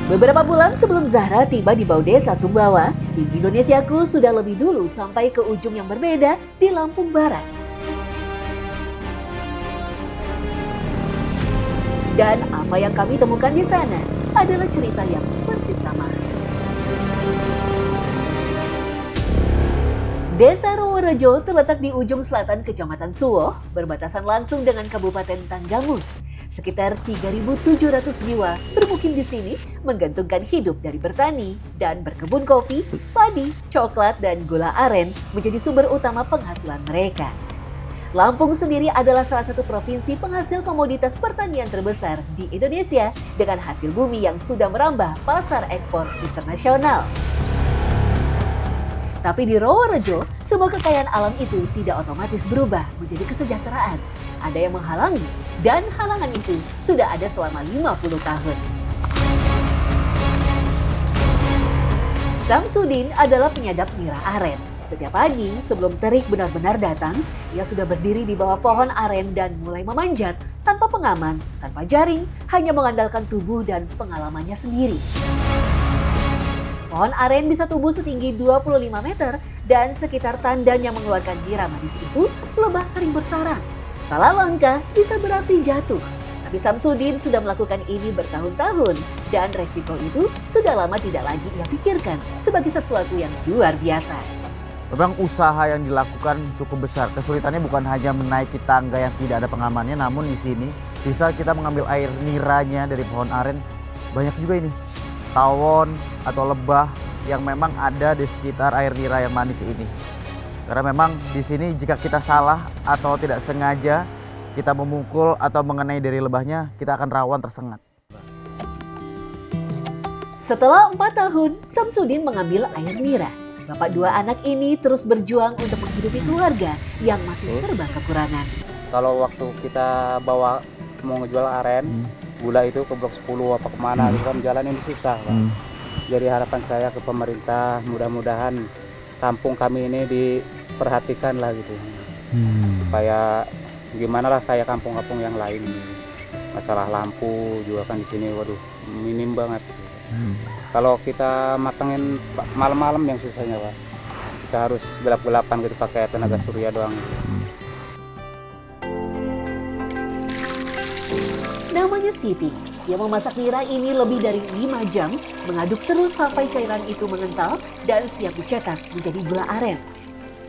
Beberapa bulan sebelum Zahra tiba di Bau Desa Sumbawa, tim Indonesiaku sudah lebih dulu sampai ke ujung yang berbeda di Lampung Barat. Dan apa yang kami temukan di sana adalah cerita yang persis sama. Desa Roworejo terletak di ujung selatan Kecamatan Suwoh, berbatasan langsung dengan Kabupaten Tanggamus. Sekitar 3.700 jiwa bermukim di sini menggantungkan hidup dari bertani dan berkebun kopi, padi, coklat, dan gula aren menjadi sumber utama penghasilan mereka. Lampung sendiri adalah salah satu provinsi penghasil komoditas pertanian terbesar di Indonesia dengan hasil bumi yang sudah merambah pasar ekspor internasional. Tapi di Roworejo, semua kekayaan alam itu tidak otomatis berubah menjadi kesejahteraan. Ada yang menghalangi, dan halangan itu sudah ada selama 50 tahun. Samsudin adalah penyadap nira aren. Setiap pagi sebelum terik benar-benar datang, ia sudah berdiri di bawah pohon aren dan mulai memanjat tanpa pengaman, tanpa jaring, hanya mengandalkan tubuh dan pengalamannya sendiri. Pohon aren bisa tumbuh setinggi 25 meter dan sekitar tandan yang mengeluarkan nira manis itu lebah sering bersarang. Salah langkah bisa berarti jatuh. Tapi Samsudin sudah melakukan ini bertahun-tahun dan resiko itu sudah lama tidak lagi ia pikirkan sebagai sesuatu yang luar biasa. Memang usaha yang dilakukan cukup besar. Kesulitannya bukan hanya menaiki tangga yang tidak ada pengamannya, namun di sini bisa kita mengambil air niranya dari pohon aren. Banyak juga ini tawon atau lebah yang memang ada di sekitar air nira yang manis ini. Karena memang di sini jika kita salah atau tidak sengaja kita memukul atau mengenai dari lebahnya, kita akan rawan tersengat. Setelah 4 tahun, Samsudin mengambil air nira. Bapak dua anak ini terus berjuang untuk menghidupi keluarga yang masih serba kekurangan. Kalau waktu kita bawa mau ngejual aren, gula itu ke Blok 10 apa kemana, gitu kan jalan ini susah, Pak. Jadi harapan saya ke pemerintah, mudah-mudahan kampung kami ini diperhatikan lah gitu. Supaya gimana lah kayak kampung-kampung yang lain. Masalah lampu juga kan di sini, waduh, minim banget. Kalau kita matengin malam-malam yang susahnya, Pak. Kita harus gelap-gelapan gitu pakai tenaga surya doang. Namanya Siti. Dia memasak nira ini lebih dari 5 jam, mengaduk terus sampai cairan itu mengental dan siap dicetak menjadi gula aren.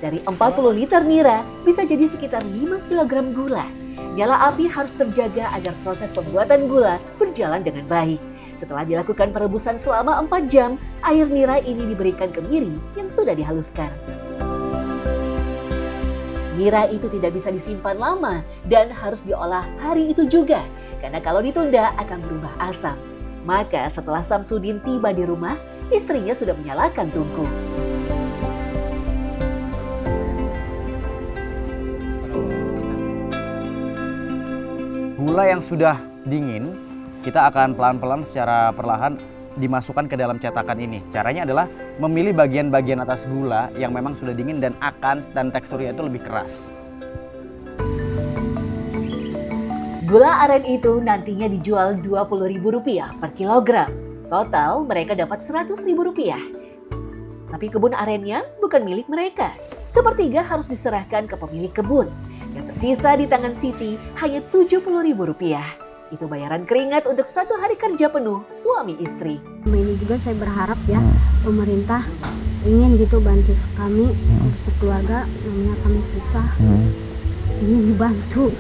Dari 40 liter nira bisa jadi sekitar 5 kg gula. Nyala api harus terjaga agar proses pembuatan gula berjalan dengan baik. Setelah dilakukan perebusan selama 4 jam, air nira ini diberikan kemiri yang sudah dihaluskan. Nira itu tidak bisa disimpan lama dan harus diolah hari itu juga. Karena kalau ditunda akan berubah asam. Maka setelah Samsudin tiba di rumah, istrinya sudah menyalakan tungku. Gula yang sudah dingin, kita akan pelan-pelan secara perlahan dimasukkan ke dalam cetakan ini. Caranya adalah memilih bagian-bagian atas gula yang memang sudah dingin dan teksturnya itu lebih keras. Gula aren itu nantinya dijual Rp20.000 per kilogram. Total mereka dapat Rp100.000. Tapi kebun arennya bukan milik mereka. Sepertiga harus diserahkan ke pemilik kebun. Yang tersisa di tangan Siti hanya Rp70.000. Itu bayaran keringat untuk 1 hari kerja penuh suami istri. Ini juga saya berharap ya pemerintah ingin gitu bantu kami untuk sekeluarga, namanya kami susah, ingin dibantu.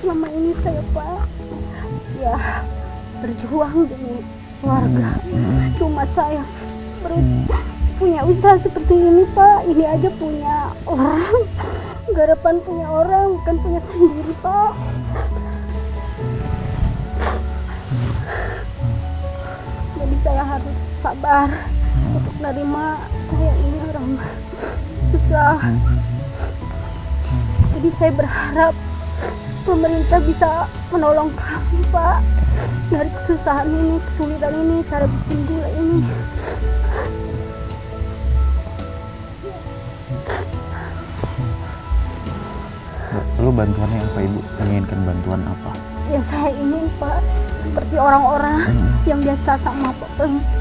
Selama ini saya Pak ya berjuang demi keluarga, cuma saya punya usaha seperti ini Pak. Ini aja punya orang, garapan punya orang, bukan punya sendiri Pak. Jadi saya harus sabar untuk menerima saya ini orang susah. Jadi saya berharap pemerintah bisa menolong kami, Pak, dari kesusahan ini, kesulitan ini, cara bikin gula ini. Lalu bantuannya apa Ibu? Menginginkan bantuan apa? Yang saya ingin, Pak, seperti orang-orang yang biasa sama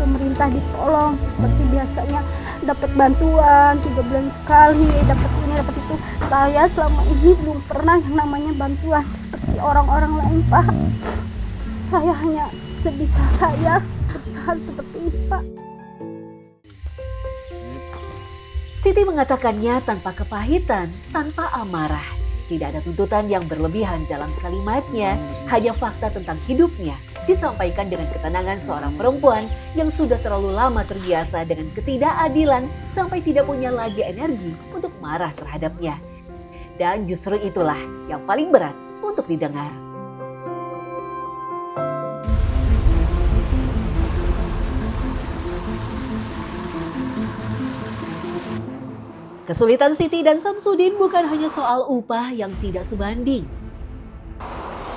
pemerintah ditolong, seperti biasanya dapat bantuan 3 bulan sekali, dapat ini, dapat itu. Saya selama ini belum pernah yang namanya bantuan seperti orang-orang lain, Pak. Saya hanya sebisa saya berusaha seperti ini, Pak. Siti mengatakannya tanpa kepahitan, tanpa amarah. Tidak ada tuntutan yang berlebihan dalam kalimatnya, hanya fakta tentang hidupnya disampaikan dengan ketenangan seorang perempuan yang sudah terlalu lama terbiasa dengan ketidakadilan sampai tidak punya lagi energi untuk marah terhadapnya. Dan justru itulah yang paling berat untuk didengar. Kesulitan Siti dan Samsudin bukan hanya soal upah yang tidak sebanding.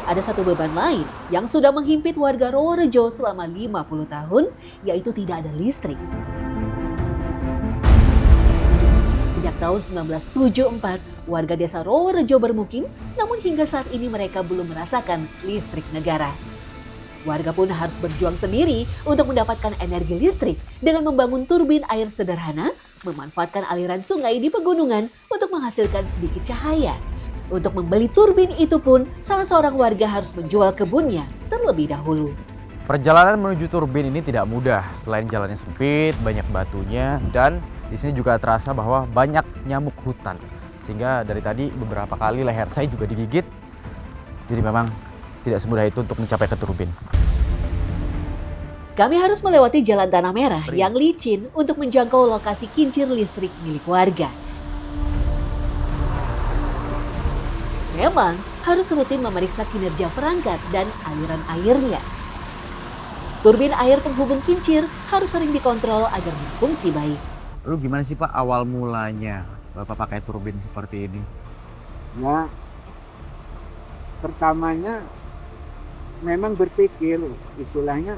Ada satu beban lain yang sudah menghimpit warga Roworejo selama 50 tahun, yaitu tidak ada listrik. Sejak tahun 1974, warga desa Roworejo bermukim, namun hingga saat ini mereka belum merasakan listrik negara. Warga pun harus berjuang sendiri untuk mendapatkan energi listrik dengan membangun turbin air sederhana, memanfaatkan aliran sungai di pegunungan untuk menghasilkan sedikit cahaya. Untuk membeli turbin itu pun, salah seorang warga harus menjual kebunnya terlebih dahulu. Perjalanan menuju turbin ini tidak mudah. Selain jalannya sempit, banyak batunya, dan di sini juga terasa bahwa banyak nyamuk hutan. Sehingga dari tadi beberapa kali leher saya juga digigit. Jadi memang tidak semudah itu untuk mencapai ke turbin. Kami harus melewati jalan tanah merah yang licin untuk menjangkau lokasi kincir listrik milik warga. Memang harus rutin memeriksa kinerja perangkat dan aliran airnya. Turbin air penghubung kincir harus sering dikontrol agar berfungsi baik. Lalu gimana sih Pak awal mulanya Bapak pakai turbin seperti ini? Ya, pertamanya memang berpikir istilahnya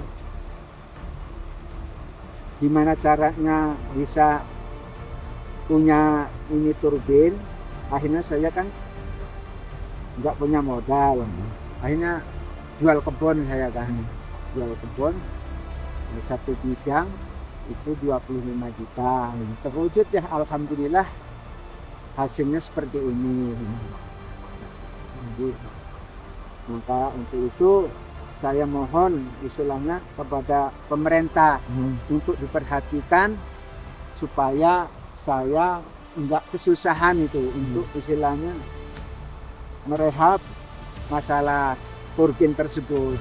gimana caranya bisa punya ini turbin. Akhirnya saya kan nggak punya modal, akhirnya jual kebun saya kan, jual kebun satu bidang itu 25 juta, terwujud ya alhamdulillah hasilnya seperti ini. Jadi maka untuk itu saya mohon istilahnya kepada pemerintah untuk diperhatikan supaya saya enggak kesusahan itu untuk istilahnya merehab masalah turbin tersebut.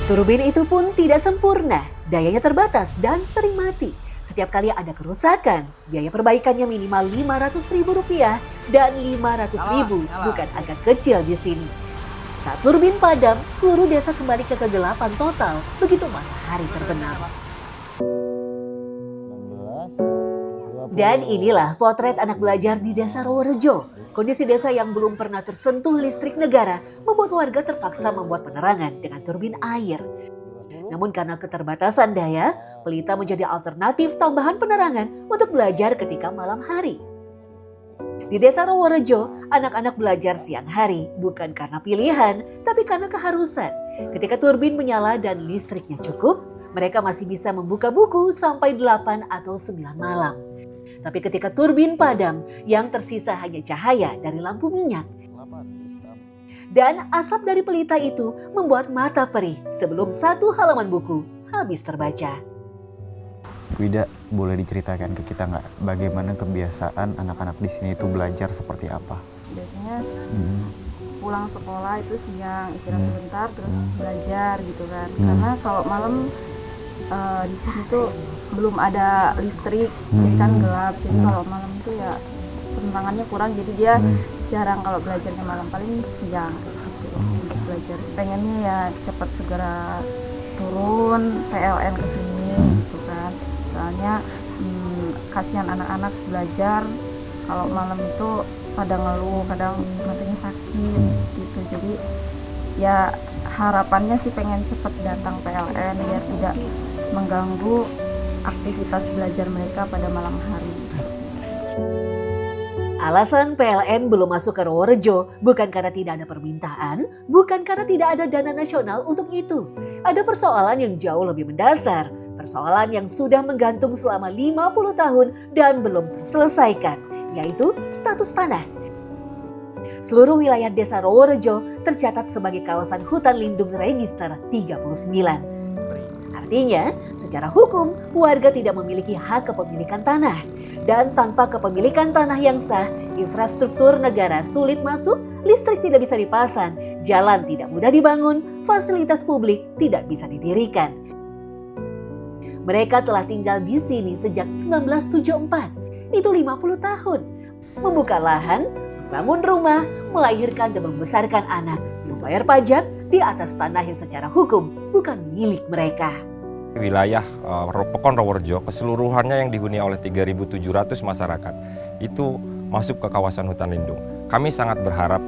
Turbin itu pun tidak sempurna, dayanya terbatas dan sering mati. Setiap kali ada kerusakan, biaya perbaikannya minimal Rp500.000 dan Rp500.000 bukan angka kecil di sini. Saat turbin padam, seluruh desa kembali ke kegelapan total begitu matahari terbenam. Dan inilah potret anak belajar di desa Roworejo. Kondisi desa yang belum pernah tersentuh listrik negara membuat warga terpaksa membuat penerangan dengan turbin air. Namun karena keterbatasan daya, pelita menjadi alternatif tambahan penerangan untuk belajar ketika malam hari. Di desa Roworejo, anak-anak belajar siang hari bukan karena pilihan, tapi karena keharusan. Ketika turbin menyala dan listriknya cukup, mereka masih bisa membuka buku sampai 8 atau 9 malam. Tapi ketika turbin padam, yang tersisa hanya cahaya dari lampu minyak. Dan asap dari pelita itu membuat mata perih sebelum satu halaman buku habis terbaca. Wida, boleh diceritakan ke kita nggak bagaimana kebiasaan anak-anak di sini itu belajar seperti apa? Biasanya pulang sekolah itu siang, istirahat sebentar terus belajar gitu kan. Karena kalau malam di sini tuh belum ada listrik, jadi kan gelap. Jadi kalau malam itu ya penerangannya kurang, jadi dia jarang kalau belajarnya malam, paling siang gitu untuk belajar. Pengennya ya cepat segera turun PLN ke sini gitu kan. Soalnya kasihan anak-anak belajar kalau malam itu kadang ngeluh, kadang matanya sakit gitu. Jadi ya harapannya sih pengen cepet datang PLN biar tidak mengganggu aktivitas belajar mereka pada malam hari. Alasan PLN belum masuk ke Roworejo bukan karena tidak ada permintaan, bukan karena tidak ada dana nasional untuk itu. Ada persoalan yang jauh lebih mendasar, persoalan yang sudah menggantung selama 50 tahun dan belum terselesaikan, yaitu status tanah. Seluruh wilayah desa Roworejo tercatat sebagai kawasan hutan lindung register 39. Artinya, secara hukum, warga tidak memiliki hak kepemilikan tanah. Dan tanpa kepemilikan tanah yang sah, infrastruktur negara sulit masuk, listrik tidak bisa dipasang, jalan tidak mudah dibangun, fasilitas publik tidak bisa didirikan. Mereka telah tinggal di sini sejak 1974, itu 50 tahun. Membuka lahan, membangun rumah, melahirkan dan membesarkan anak, membayar pajak di atas tanah yang secara hukum bukan milik mereka. Wilayah Pekon Roworejo keseluruhannya yang dihuni oleh 3.700 masyarakat itu masuk ke kawasan hutan lindung. Kami sangat berharap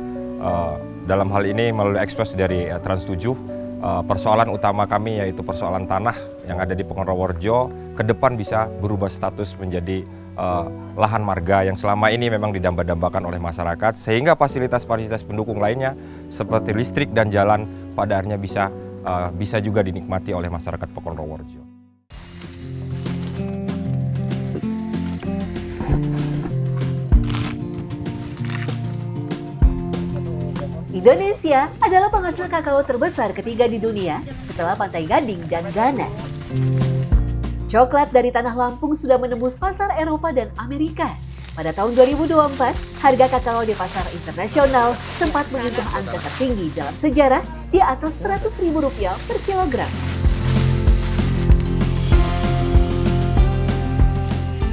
dalam hal ini melalui ekspos dari Trans 7 persoalan utama kami yaitu persoalan tanah yang ada di Pekon Roworejo ke depan bisa berubah status menjadi lahan marga yang selama ini memang didamba-dambakan oleh masyarakat sehingga fasilitas-fasilitas pendukung lainnya seperti listrik dan jalan pada akhirnya bisa juga dinikmati oleh masyarakat Pekon Roworejo. Indonesia adalah penghasil kakao terbesar ketiga di dunia setelah Pantai Gading dan Ghana. Coklat dari tanah Lampung sudah menembus pasar Eropa dan Amerika. Pada tahun 2024, harga kakao di pasar internasional sempat menyentuh angka tertinggi dalam sejarah di atas Rp100.000 per kilogram.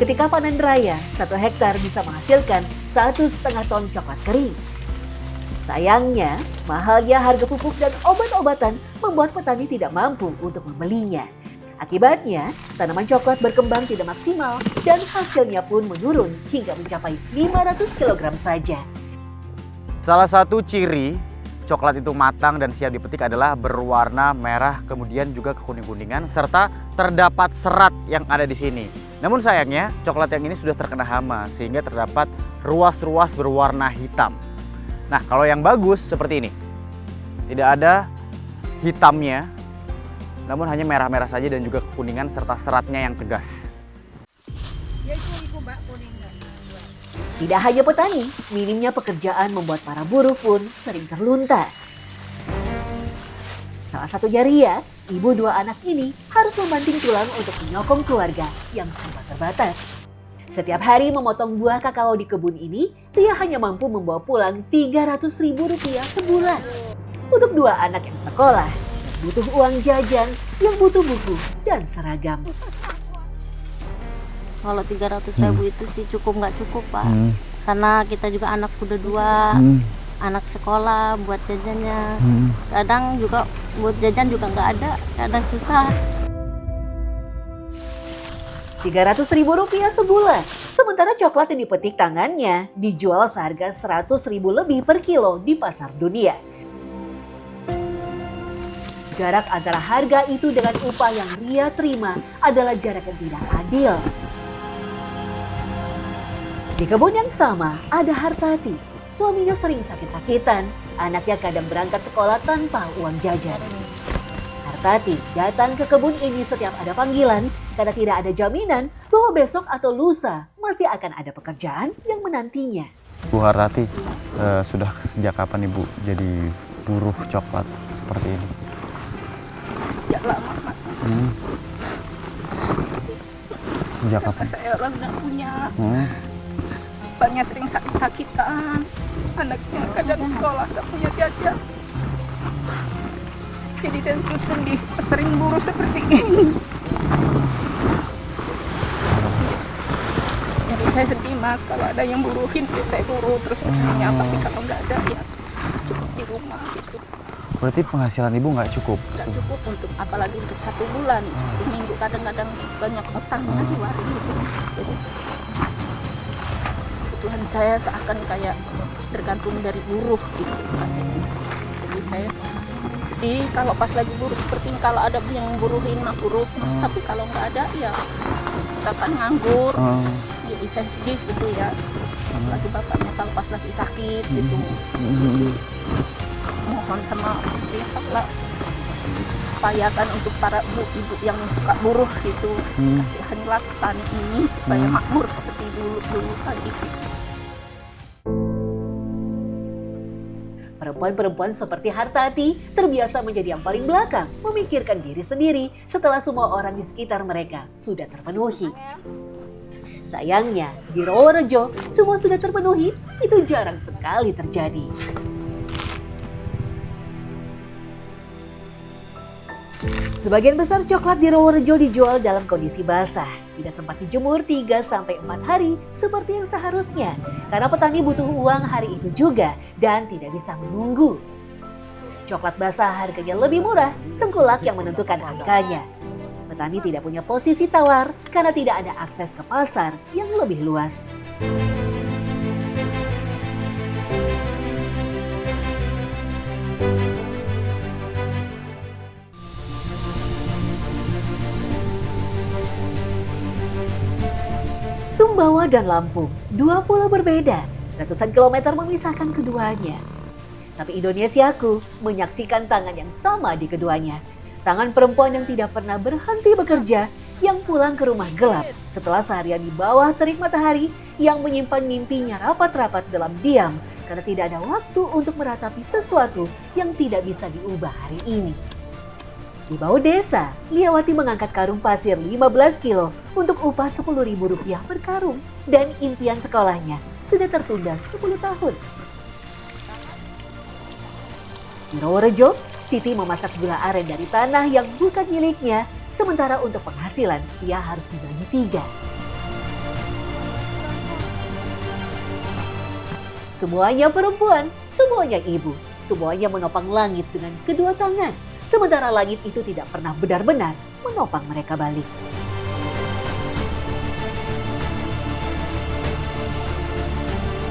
Ketika panen raya, 1 hektar bisa menghasilkan 1,5 ton coklat kering. Sayangnya, mahalnya harga pupuk dan obat-obatan membuat petani tidak mampu untuk membelinya. Akibatnya, tanaman coklat berkembang tidak maksimal dan hasilnya pun menurun hingga mencapai 500 kg saja. Salah satu ciri coklat itu matang dan siap dipetik adalah berwarna merah, kemudian juga kekuning-kuningan, serta terdapat serat yang ada di sini. Namun sayangnya, coklat yang ini sudah terkena hama sehingga terdapat ruas-ruas berwarna hitam. Nah, kalau yang bagus seperti ini, tidak ada hitamnya, namun hanya merah-merah saja dan juga kekuningan serta seratnya yang tegas. Tidak hanya petani, minimnya pekerjaan membuat para buruh pun sering terlunta. Salah satunya Ria, ibu 2 anak ini harus membanting tulang untuk menyokong keluarga yang serba terbatas. Setiap hari memotong buah kakao di kebun ini, Ria hanya mampu membawa pulang Rp300.000 sebulan. Untuk 2 anak yang sekolah, butuh uang jajan, yang butuh buku dan seragam. Kalau 300.000 itu sih cukup nggak cukup Pak, karena kita juga anak udah 2, anak sekolah buat jajannya. Kadang juga buat jajan juga nggak ada, kadang susah. Rp300.000 sebulan, sementara coklat yang dipetik tangannya dijual seharga Rp100.000 lebih per kilo di pasar dunia. Jarak antara harga itu dengan upah yang Ria terima adalah jarak yang tidak adil. Di kebun yang sama ada Hartati. Suaminya sering sakit-sakitan, anaknya kadang berangkat sekolah tanpa uang jajan. Hartati datang ke kebun ini setiap ada panggilan karena tidak ada jaminan bahwa besok atau lusa masih akan ada pekerjaan yang menantinya. Bu Hartati, sudah sejak kapan Ibu jadi buruh coklat seperti ini? Sejak lama Mas. Sejak kapan? Saya nggak punya. Banyak sering sakit-sakitan. Anaknya kadang sekolah nggak punya jajan. Jadi tentu sering buruh seperti ini. Jadi saya sedih Mas, kalau ada yang buruhin saya buruh terus terusnya, tapi kalau nggak ada ya cukup di rumah gitu. Berarti penghasilan Ibu nggak cukup? Nggak cukup untuk, apalagi untuk 1 bulan, 1 minggu kadang-kadang banyak utangnya di warung gitu. Jadi kebutuhan saya seakan kayak tergantung dari buruh gitu. Jadi saya sedih kalau pas lagi buruh seperti ini, kalau ada yang buruhin mah buruh mas, tapi kalau nggak ada ya kita kan nganggur. Jadi saya sedih gitu ya. Lagi bapaknya kalau pas lagi sakit gitu. Mohon sama pihak lah, upayakan untuk para ibu-ibu yang suka buruh gitu, kasihanlah petani ini supaya makmur seperti dulu lagi. Perempuan-perempuan seperti Hartati terbiasa menjadi yang paling belakang, memikirkan diri sendiri setelah semua orang di sekitar mereka sudah terpenuhi. Sayangnya, di Rawarejo semua sudah terpenuhi, itu jarang sekali terjadi. Sebagian besar coklat di Rawarejo dijual dalam kondisi basah, tidak sempat dijemur 3-4 hari seperti yang seharusnya, karena petani butuh uang hari itu juga dan tidak bisa menunggu. Coklat basah harganya lebih murah, tengkulak yang menentukan angkanya. Petani tidak punya posisi tawar karena tidak ada akses ke pasar yang lebih luas. Sumbawa dan Lampung, dua pulau berbeda, ratusan kilometer memisahkan keduanya. Tapi Indonesiaku menyaksikan tangan yang sama di keduanya. Tangan perempuan yang tidak pernah berhenti bekerja, yang pulang ke rumah gelap setelah seharian di bawah terik matahari, yang menyimpan mimpinya rapat-rapat dalam diam karena tidak ada waktu untuk meratapi sesuatu yang tidak bisa diubah hari ini. Di Bau Desa, Liawati mengangkat karung pasir 15 kilo untuk upah Rp10.000 per karung, dan impian sekolahnya sudah tertunda 10 tahun. Di Rawarejo, Siti memasak gula aren dari tanah yang bukan miliknya, sementara untuk penghasilan ia harus dibagi 3. Semuanya perempuan, semuanya ibu, semuanya menopang langit dengan kedua tangan. Sementara langit itu tidak pernah benar-benar menopang mereka balik.